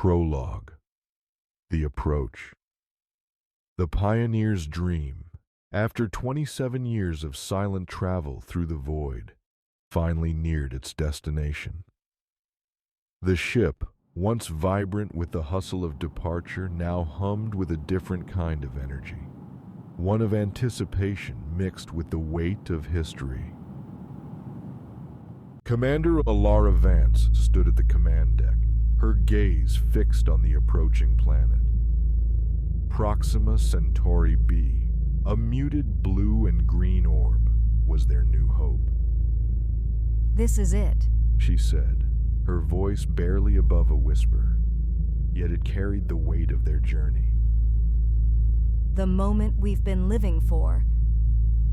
Prologue. The Approach. The pioneer's dream, after 27 years of silent travel through the void, finally neared its destination. The ship, once vibrant with the hustle of departure, now hummed with a different kind of energy, one of anticipation mixed with the weight of history. Commander Elara Vance stood at the command deck, her gaze fixed on the approaching planet. Proxima Centauri b, a muted blue and green orb, was their new hope. "This is it," she said, her voice barely above a whisper, yet it carried the weight of their journey. "The moment we've been living for."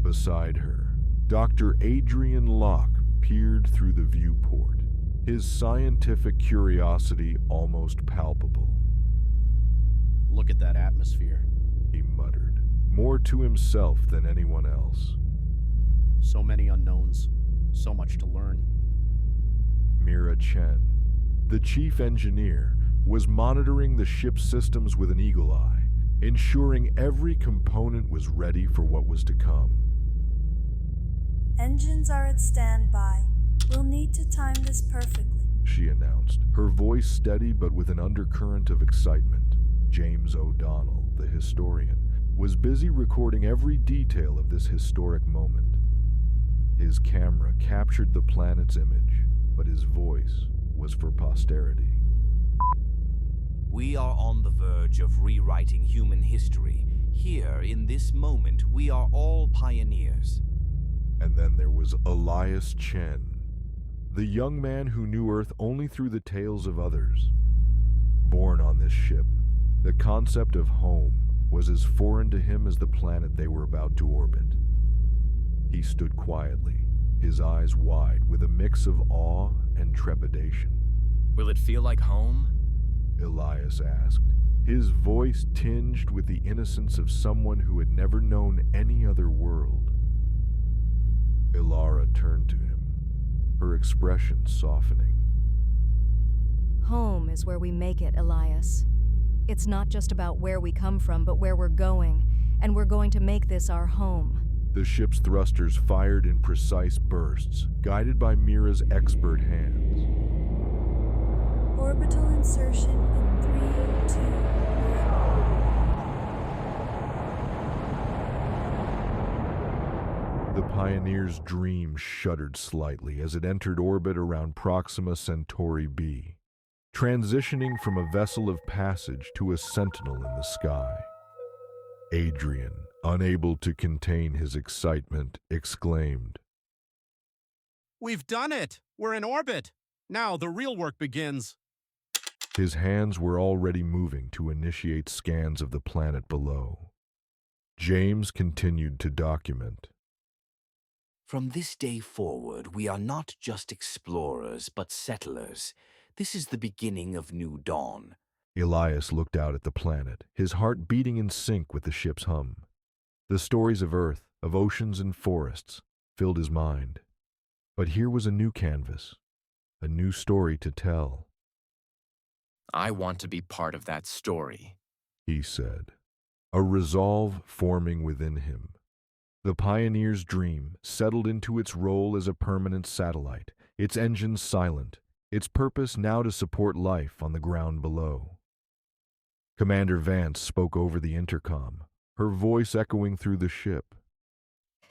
Beside her, Dr. Adrian Locke peered through the viewport, his scientific curiosity almost palpable. "Look at that atmosphere," he muttered, more to himself than anyone else. "So many unknowns, so much to learn." Mira Chen, the chief engineer, was monitoring the ship's systems with an eagle eye, ensuring every component was ready for what was to come. "Engines are at standby. We'll need to time this perfectly," she announced, her voice steady but with an undercurrent of excitement. James O'Donnell, the historian, was busy recording every detail of this historic moment. His camera captured the planet's image, but his voice was for posterity. "We are on the verge of rewriting human history. Here, in this moment, we are all pioneers." And then there was Elias Chen, the young man who knew Earth only through the tales of others. Born on this ship, the concept of home was as foreign to him as the planet they were about to orbit. He stood quietly, his eyes wide with a mix of awe and trepidation. "Will it feel like home?" Elias asked, his voice tinged with the innocence of someone who had never known any other world. Elara turned to him, her expression softening. "Home is where we make it, Elias. It's not just about where we come from, but where we're going, and we're going to make this our home." The ship's thrusters fired in precise bursts, guided by Mira's expert hands. "Orbital insertion in 3, 2, 1. The Pioneer's dream shuddered slightly as it entered orbit around Proxima Centauri b, transitioning from a vessel of passage to a sentinel in the sky. Adrian, unable to contain his excitement, exclaimed, "We've done it! We're in orbit! Now the real work begins!" His hands were already moving to initiate scans of the planet below. James continued to document. "From this day forward, we are not just explorers, but settlers. This is the beginning of new dawn." Elias looked out at the planet, his heart beating in sync with the ship's hum. The stories of Earth, of oceans and forests, filled his mind. But here was a new canvas, a new story to tell. "I want to be part of that story," he said, a resolve forming within him. The pioneer's dream settled into its role as a permanent satellite, its engines silent, its purpose now to support life on the ground below. Commander Vance spoke over the intercom, her voice echoing through the ship.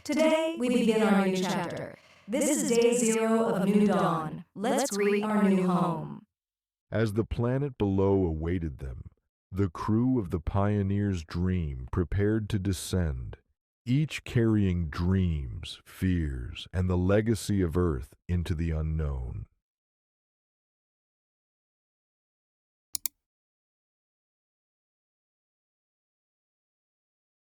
"Today, we begin our new chapter. This is day 0 of New Dawn. Let's greet our new home." As the planet below awaited them, the crew of the Pioneer's dream prepared to descend, each carrying dreams, fears, and the legacy of Earth into the unknown.